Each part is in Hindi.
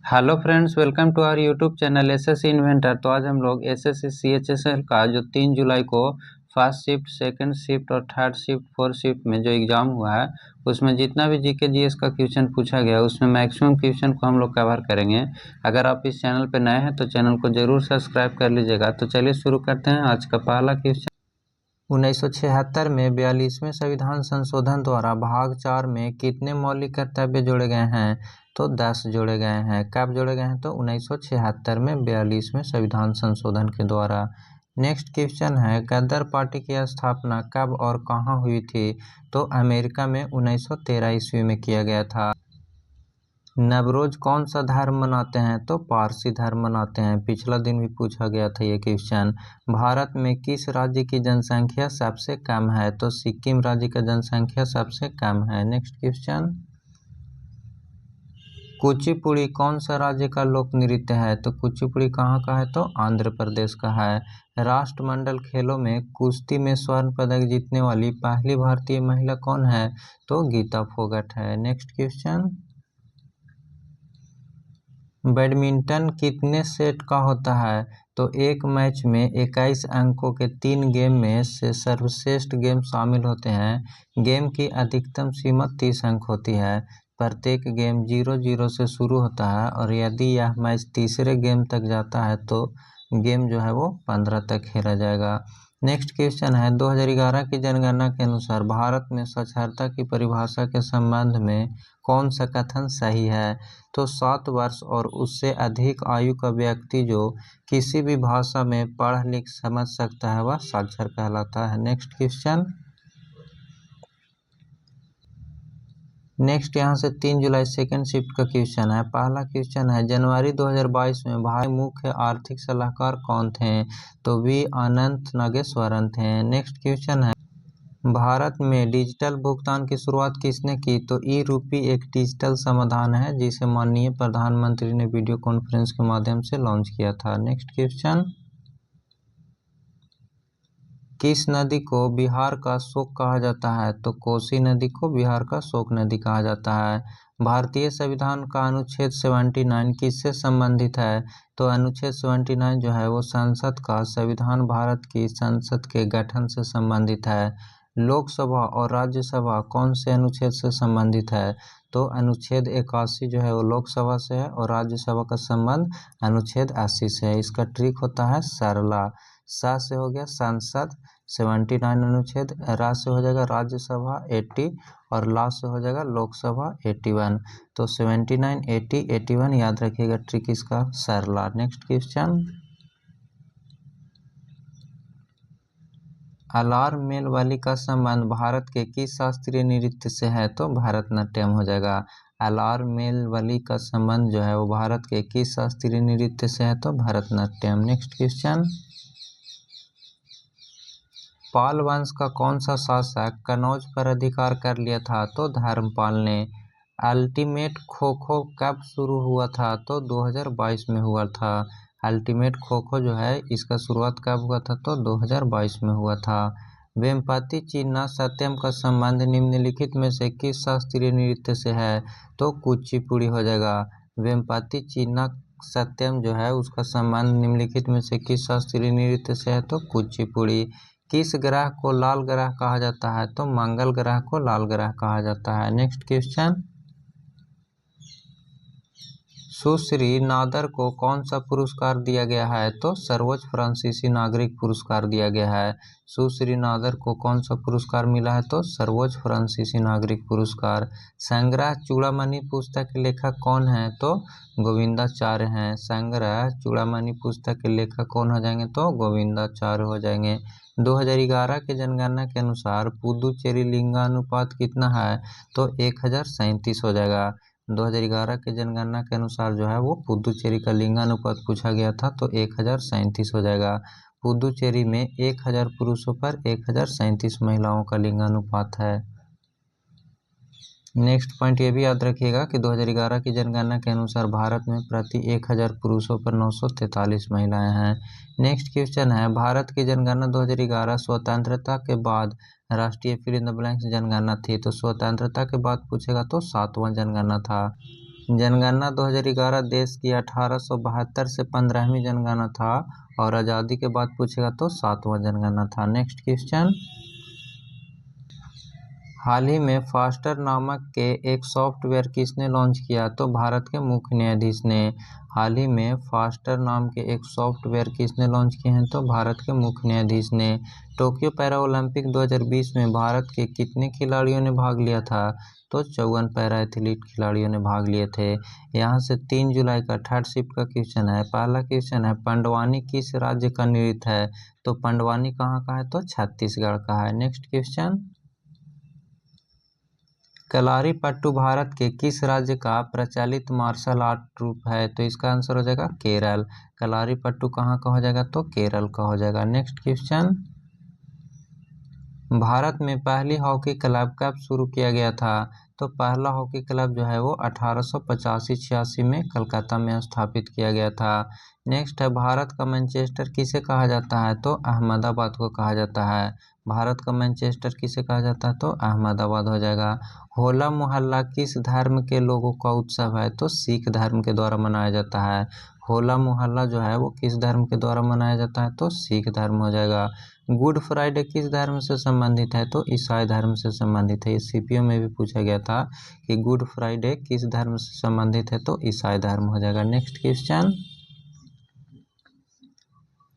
Hello friends, welcome to our YouTube channel SSC inventor. तो आज हम लोग एसएससी सीएचएसएल का जो 3 जुलाई को फर्स्ट शिफ्ट, सेकंड शिफ्ट और थर्ड शिफ्ट, फोर्थ शिफ्ट में जो एग्जाम हुआ है उसमें जितना भी जीके जीएस का क्वेश्चन पूछा गया उसमें मैक्सिमम क्वेश्चन को हम लोग कवर करेंगे। अगर आप इस चैनल पर नए हैं तो चैनल को जरूर सब्सक्राइब कर लीजिएगा। तो चलिए शुरू करते हैं। आज का पहला क्वेश्चन, 1976 में 42वें संविधान संशोधन द्वारा भाग 4 में कितने मौलिक कर्तव्य जोड़े गए हैं? तो 10 जोड़े गए हैं। कब जोड़े गए हैं? तो 1976 में 42वें संविधान संशोधन के द्वारा। नेक्स्ट क्वेश्चन है, गदर पार्टी की स्थापना कब और कहाँ हुई थी? तो अमेरिका में 1913 ईस्वी में किया गया था। नवरोज कौन सा धर्म मनाते हैं? तो पारसी धर्म मनाते हैं। पिछला दिन भी पूछा गया था ये क्वेश्चन। भारत में किस राज्य की जनसंख्या सबसे कम है? तो सिक्किम राज्य का जनसंख्या सबसे कम है। नेक्स्ट क्वेश्चन, कुचिपुड़ी कौन सा राज्य का लोक नृत्य है? तो कुचिपुड़ी कहाँ का है? तो आंध्र प्रदेश का है। राष्ट्रमंडल खेलों में कुश्ती में स्वर्ण पदक जीतने वाली पहली भारतीय महिला कौन है? तो गीता फोगट है। नेक्स्ट क्वेश्चन, बैडमिंटन कितने सेट का होता है? तो एक मैच में 21 अंकों के 3 गेम में से सर्वश्रेष्ठ गेम शामिल होते हैं। गेम की अधिकतम सीमा 30 अंक होती है। प्रत्येक गेम 0-0 से शुरू होता है और यदि यह मैच तीसरे गेम तक जाता है तो गेम जो है वो 15 तक खेला जाएगा। नेक्स्ट क्वेश्चन है, 2011 की जनगणना के अनुसार भारत में साक्षरता की परिभाषा के संबंध में कौन सा कथन सही है? तो 7 वर्ष और उससे अधिक आयु का व्यक्ति जो किसी भी भाषा में पढ़ लिख समझ सकता है वह साक्षर कहलाता है। नेक्स्ट क्वेश्चन, नेक्स्ट यहाँ से 3 जुलाई सेकंड शिफ्ट का क्वेश्चन है। पहला क्वेश्चन है, जनवरी 2022 में भारत के मुख्य आर्थिक सलाहकार कौन थे? तो वी अनंत नागेश्वरन थे। नेक्स्ट क्वेश्चन है, भारत में डिजिटल भुगतान की शुरुआत किसने की? तो ई रूपी एक डिजिटल समाधान है जिसे माननीय प्रधानमंत्री ने वीडियो कॉन्फ्रेंस के माध्यम से लॉन्च किया था। नेक्स्ट क्वेश्चन, किस नदी को बिहार का शोक कहा जाता है? तो कोसी नदी को बिहार का शोक नदी कहा जाता है। भारतीय संविधान का अनुच्छेद 79 किससे संबंधित है? तो अनुच्छेद 79 जो है वो संसद का, संविधान भारत की संसद के गठन से संबंधित है। लोकसभा और राज्यसभा कौन से अनुच्छेद से संबंधित है? तो अनुच्छेद 81 जो है वो लोकसभा से है और राज्यसभा का संबंध अनुच्छेद 80 से है। इसका ट्रिक होता है सरला। सा से हो गया संसद 79 अनुच्छेद, रा से हो जाएगा राज्यसभा 80 और ला से हो जाएगा लोकसभा 81। तो 79, 80, 81 याद रखिएगा, ट्रिक इसका सरला। नेक्स्ट क्वेश्चन, अलार्म मेल वाली का संबंध भारत के किस शास्त्रीय नृत्य से है? तो भरतनाट्यम हो जाएगा। अलार्म मेल वाली का संबंध जो है वो भारत के किस शास्त्रीय नृत्य से है? तो भरतनाट्यम। नेक्स्ट क्वेश्चन, पाल वंश का कौन सा शासक कनौज पर अधिकार कर लिया था? तो धर्मपाल ने। अल्टीमेट खो खो कब शुरू हुआ था? तो 2022 में हुआ था। अल्टीमेट खो खो जो है इसका शुरुआत कब हुआ था? तो 2022 में हुआ था। वेम्पति चिन्ना सत्यम का संबंध निम्नलिखित में से किस शास्त्रीय नृत्य से है? तो कुचिपुड़ी हो जाएगा। वेम्पति चिन्ना सत्यम जो है उसका संबंध निम्नलिखित में से किस शास्त्रीय नृत्य से है? तो कुचिपुड़ी। किस ग्रह को लाल ग्रह कहा जाता है? तो मंगल ग्रह को लाल ग्रह कहा जाता है। नेक्स्ट क्वेश्चन, सुश्री नादर को कौन सा पुरस्कार दिया गया है? तो सर्वोच्च फ्रांसीसी नागरिक पुरस्कार दिया गया है। सुश्री नादर को कौन सा पुरस्कार मिला है? तो सर्वोच्च फ्रांसीसी नागरिक पुरस्कार। संग्रह चूड़ामणि पुस्तक के लेखक कौन है? तो गोविंदाचार्य हैं। संग्रह चूड़ामणि पुस्तक के लेखक कौन हो जाएंगे? तो गोविंदाचार्य हो जाएंगे। 2011 के जनगणना के अनुसार पुदुचेरी लिंगानुपात कितना है? तो 1037 हो जाएगा। 2011 के जनगणना के अनुसार जो है वो पुदुचेरी का लिंगानुपात पूछा गया था तो 1037 हो जाएगा। पुदुचेरी में 1000 पुरुषों पर 1037 महिलाओं का लिंगानुपात है। नेक्स्ट पॉइंट ये भी याद रखिएगा कि 2011 की जनगणना के अनुसार भारत में प्रति 1000 पुरुषों पर 943 महिलाएं हैं। नेक्स्ट क्वेश्चन है, भारत की जनगणना 2011 स्वतंत्रता के बाद राष्ट्रीय फिल इन द ब्लैंक्स जनगणना थी। तो स्वतंत्रता के बाद पूछेगा तो 7वां जनगणना था। जनगणना 2011 देश की 1872 से 15वीं जनगणना था और आज़ादी के बाद पूछेगा तो 7वां जनगणना था। नेक्स्ट क्वेश्चन, हाल ही में फास्टर नामक के एक सॉफ्टवेयर किसने लॉन्च किया? तो भारत के मुख्य न्यायाधीश ने। हाल ही में फास्टर नाम के एक सॉफ्टवेयर किसने लॉन्च किए हैं? तो भारत के मुख्य न्यायाधीश ने। टोक्यो पैरा ओलंपिक 2020 में भारत के कितने खिलाड़ियों ने भाग लिया था? तो 54 पैरा एथलीट खिलाड़ियों ने भाग लिए थे। यहाँ से 3 जुलाई का थर्ड शिफ्ट का क्वेश्चन है। पहला क्वेश्चन है, पंडवानी किस राज्य का नृत्य है? तो पंडवानी कहाँ का है? तो छत्तीसगढ़ का है। नेक्स्ट क्वेश्चन, कलारीपट्टू भारत के किस राज्य का प्रचलित मार्शल आर्ट रूप है? तो इसका आंसर हो जाएगा केरल। कलारीपट्टू कहाँ का हो जाएगा? तो केरल का हो जाएगा। नेक्स्ट क्वेश्चन, भारत में पहली हॉकी क्लब कब शुरू किया गया था? तो पहला हॉकी क्लब जो है वो 1885-86 में कलकत्ता में स्थापित किया गया था। नेक्स्ट है, भारत का मैनचेस्टर किसे कहा जाता है? तो अहमदाबाद को कहा जाता है। भारत का मैनचेस्टर किसे कहा जाता है? तो अहमदाबाद हो जाएगा। होला मोहल्ला किस धर्म के लोगों का उत्सव है? तो सिख धर्म के द्वारा मनाया जाता है। होला मोहल्ला जो है वो किस धर्म के द्वारा मनाया जाता है? तो सिख धर्म हो जाएगा। गुड फ्राइडे किस धर्म से संबंधित है? तो ईसाई धर्म से संबंधित है। ये सीपीओ में भी पूछा गया था कि गुड फ्राइडे किस धर्म से संबंधित है? तो ईसाई धर्म हो जाएगा। नेक्स्ट क्वेश्चन,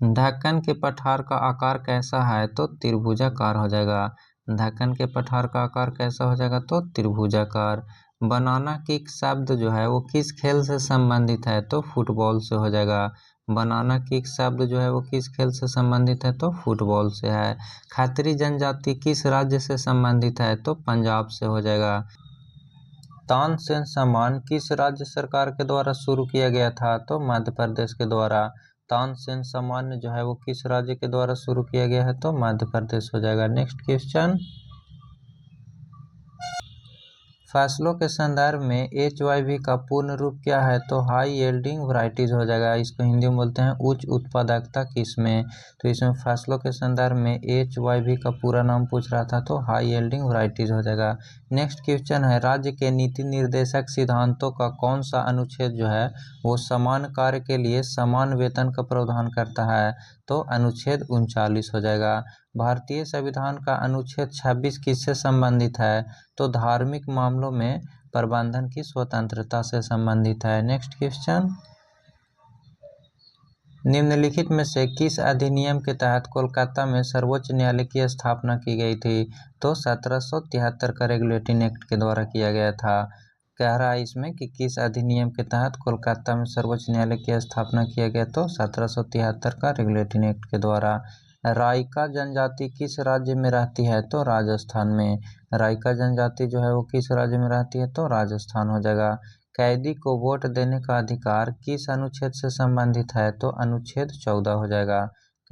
ढक्कन के पठार का आकार कैसा है? तो त्रिभुजाकार हो जाएगा। ढक्कन के पठार का आकार कैसा हो जाएगा? तो त्रिभुजाकार। बनाना किक शब्द जो है वो किस खेल से संबंधित है? तो फुटबॉल से हो जाएगा। बनाना किक शब्द जो है वो किस खेल से संबंधित है? तो फुटबॉल से है। खत्री जनजाति किस राज्य से संबंधित है? तो पंजाब से हो जाएगा। तानसेन सम्मान किस राज्य सरकार के द्वारा शुरू किया गया था? तो मध्य प्रदेश के द्वारा। तानसेन सम्मान जो है वो किस राज्य के द्वारा शुरू किया गया है? तो मध्य प्रदेश हो जाएगा। नेक्स्ट क्वेश्चन, फसलों के संदर्भ में HYV का पूर्ण रूप क्या है? तो हाई यील्डिंग वैरायटीज हो जाएगा। इसको हिंदी में बोलते हैं उच्च उत्पादकता किस्में। तो इसमें फसलों के संदर्भ में HYV का पूरा नाम पूछ रहा था, तो हाई यील्डिंग वैरायटीज हो जाएगा। नेक्स्ट क्वेश्चन है, राज्य के नीति निर्देशक सिद्धांतों का कौन सा अनुच्छेद जो है वो समान कार्य के लिए समान वेतन का प्रावधान करता है? तो अनुच्छेद 39 हो जाएगा। भारतीय संविधान का अनुच्छेद 26 किससे संबंधित है? तो धार्मिक मामलों में प्रबंधन की स्वतंत्रता से संबंधित है। नेक्स्ट क्वेश्चन, निम्नलिखित में से किस अधिनियम के तहत कोलकाता में सर्वोच्च न्यायालय की स्थापना की गई थी? तो 1773 का रेगुलेटिंग एक्ट के द्वारा किया गया था। कह रहा है इसमें कि किस अधिनियम के तहत कोलकाता में सर्वोच्च न्यायालय की स्थापना किया गया? तो 1773 का रेगुलेटिंग एक्ट के द्वारा। राइका जनजाति किस राज्य में रहती है? तो राजस्थान में। राइका जनजाति जो है वो किस राज्य में रहती है? तो राजस्थान हो जाएगा। कैदी को वोट देने का अधिकार किस अनुच्छेद से संबंधित है? तो अनुच्छेद 14 हो जाएगा।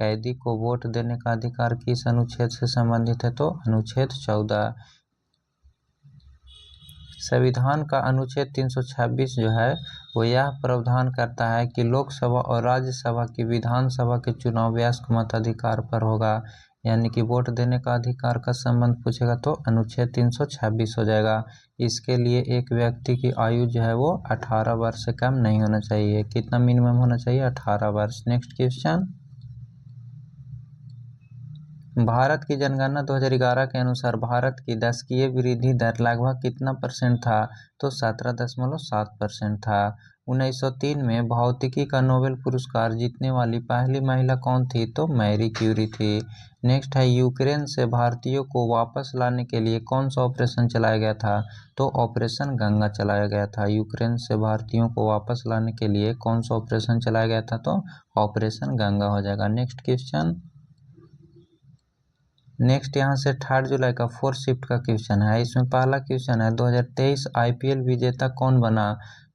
कैदी को वोट देने का अधिकार किस अनुच्छेद से संबंधित है? तो अनुच्छेद 14। संविधान का अनुच्छेद 326 जो है वो यह प्रावधान करता है कि लोकसभा और राज्यसभा की विधानसभा के चुनाव वयस्क मताधिकार पर होगा। यानी कि वोट देने का अधिकार का संबंध पूछेगा तो अनुच्छेद 326 हो जाएगा। इसके लिए एक व्यक्ति की आयु जो है वो 18 वर्ष से कम नहीं होना चाहिए। कितना मिनिमम होना चाहिए? 18 वर्ष। नेक्स्ट क्वेश्चन, भारत की जनगणना 2011 के अनुसार भारत की दशकीय वृद्धि दर लगभग कितना % था? तो 17.7% था। 1903 में भौतिकी का नोबेल पुरस्कार जीतने वाली पहली महिला कौन थी? तो मैरी क्यूरी थी। नेक्स्ट है, यूक्रेन से भारतीयों को वापस लाने के लिए कौन सा ऑपरेशन चलाया गया था? तो ऑपरेशन गंगा चलाया गया था। यूक्रेन से भारतीयों को वापस लाने के लिए कौन सा ऑपरेशन चलाया गया था? तो ऑपरेशन गंगा हो जाएगा। नेक्स्ट क्वेश्चन, नेक्स्ट यहाँ से 3 जुलाई का 4 शिफ्ट का क्वेश्चन है। इसमें पहला क्वेश्चन है, 2023 IPL विजेता कौन बना?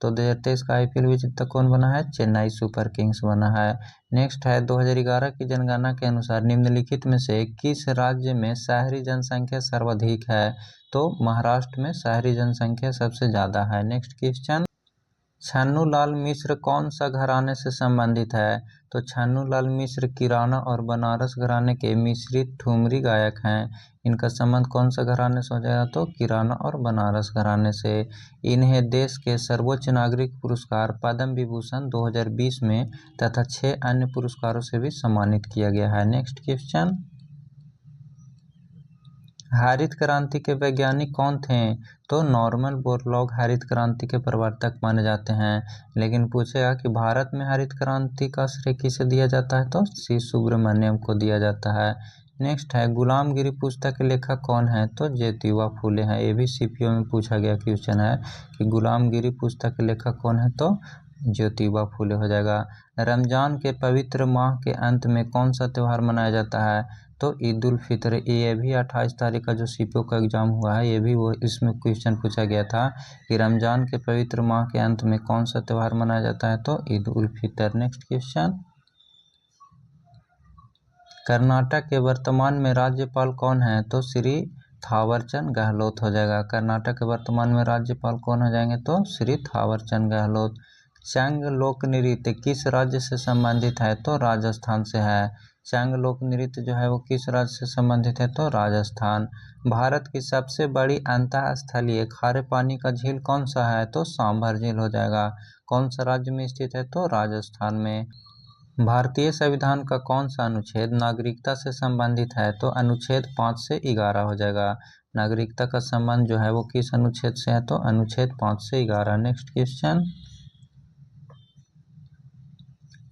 तो 2023 का IPL विजेता कौन बना है? चेन्नई सुपर किंग्स बना है। नेक्स्ट है, 2011 की जनगणना के अनुसार निम्नलिखित में से किस राज्य में शहरी जनसंख्या सर्वाधिक है? तो महाराष्ट्र में शहरी जनसंख्या सबसे ज़्यादा है। नेक्स्ट क्वेश्चन, छन्नूलाल मिश्र कौन सा घराने से संबंधित है? तो छन्नूलाल मिश्र किराना और बनारस घराने के मिश्रित ठुमरी गायक हैं। इनका संबंध कौन सा घराने से हो जाएगा? तो किराना और बनारस घराने से। इन्हें देश के सर्वोच्च नागरिक पुरस्कार पद्म विभूषण 2020 में तथा 6 अन्य पुरस्कारों से भी सम्मानित किया गया है। नेक्स्ट क्वेश्चन, हरित क्रांति के वैज्ञानिक कौन थे? तो नॉर्मन बोरलॉग हरित क्रांति के प्रवर्तक माने जाते हैं। लेकिन पूछेगा कि भारत में हरित क्रांति का श्रेय किसे दिया जाता है? तो सी सुब्रमण्यम को दिया जाता है। नेक्स्ट है, गुलामगिरी पुस्तक के लेखक कौन है? तो ज्योतिबा फूले हैं। ये भी सीपीओ में पूछा गया क्वेश्चन है कि गुलामगिरी पुस्तक के लेखक कौन है? तो ज्योतिबा फूले हो जाएगा। रमजान के पवित्र माह के अंत में कौन सा त्यौहार मनाया जाता है? तो ईद उल फितर। ये भी 28 तारीख का जो सीपीओ का एग्जाम हुआ है, ये भी वो इसमें क्वेश्चन पूछा गया था कि रमजान के पवित्र माह के अंत में कौन सा त्यौहार मनाया जाता है? तो ईद उल फितर। नेक्स्ट क्वेश्चन, कर्नाटक के वर्तमान में राज्यपाल कौन है? तो श्री थावरचंद गहलोत हो जाएगा। कर्नाटक के वर्तमान में राज्यपाल कौन हो जाएंगे? तो श्री थावरचंद गहलोत। चंग लोक नृत्य किस राज्य से संबंधित है? तो राजस्थान से है। चंग लोक नृत्य जो है वो किस राज्य से संबंधित है? तो राजस्थान। भारत की सबसे बड़ी अंतःस्थलीय खारे पानी का झील कौन सा है? तो सांभर झील हो जाएगा। कौन सा राज्य में स्थित है? तो राजस्थान में। भारतीय संविधान का कौन सा अनुच्छेद नागरिकता से संबंधित है? तो अनुच्छेद 5 से 11 हो जाएगा। नागरिकता का संबंध जो है वो किस अनुच्छेद से है? तो अनुच्छेद 5 से 11। नेक्स्ट क्वेश्चन,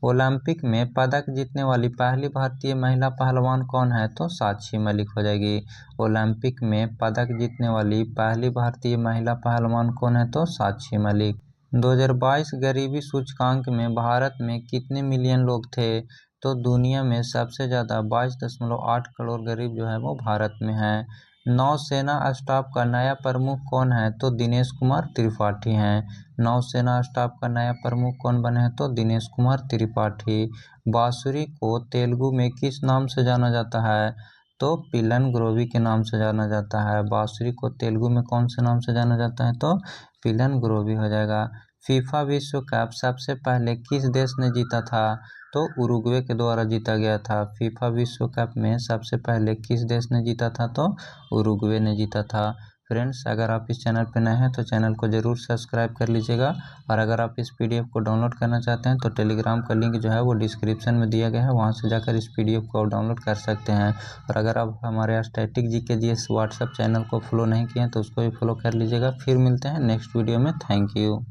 ओलंपिक में पदक जीतने वाली पहली भारतीय महिला पहलवान कौन है? तो साक्षी मलिक हो जाएगी। ओलंपिक में पदक जीतने वाली पहली भारतीय महिला पहलवान कौन है? तो साक्षी मलिक। 2022 गरीबी सूचकांक में भारत में कितने मिलियन लोग थे? तो दुनिया में सबसे ज़्यादा 22.8 करोड़ गरीब जो है वो भारत में है। नौसेना स्टाफ का नया प्रमुख कौन है? तो दिनेश कुमार त्रिपाठी हैं। नौसेना स्टाफ का नया प्रमुख कौन बने हैं? तो दिनेश कुमार त्रिपाठी। बांसुरी को तेलुगु में किस नाम से जाना जाता है? तो पिलन ग्रोवी के नाम से जाना जाता है। बांसुरी को तेलुगु में कौन से नाम से जाना जाता है? तो पिलन ग्रोवी हो जाएगा। फीफा विश्व कप सबसे पहले किस देश ने जीता था? तो उरुग्वे के द्वारा जीता गया था। फीफा विश्व कप में सबसे पहले किस देश ने जीता था? तो उरुग्वे ने जीता था। फ्रेंड्स, अगर आप इस चैनल पर नए हैं तो चैनल को ज़रूर सब्सक्राइब कर लीजिएगा। और अगर आप इस पीडीएफ को डाउनलोड करना चाहते हैं तो टेलीग्राम का लिंक जो है वो डिस्क्रिप्शन में दिया गया है, वहां से जाकर इस पीडीएफ को डाउनलोड कर सकते हैं। और अगर आप हमारे static GK GS WhatsApp channel को फॉलो नहीं किए हैं तो उसको भी फॉलो कर लीजिएगा। फिर मिलते हैं नेक्स्ट वीडियो में। Thank you.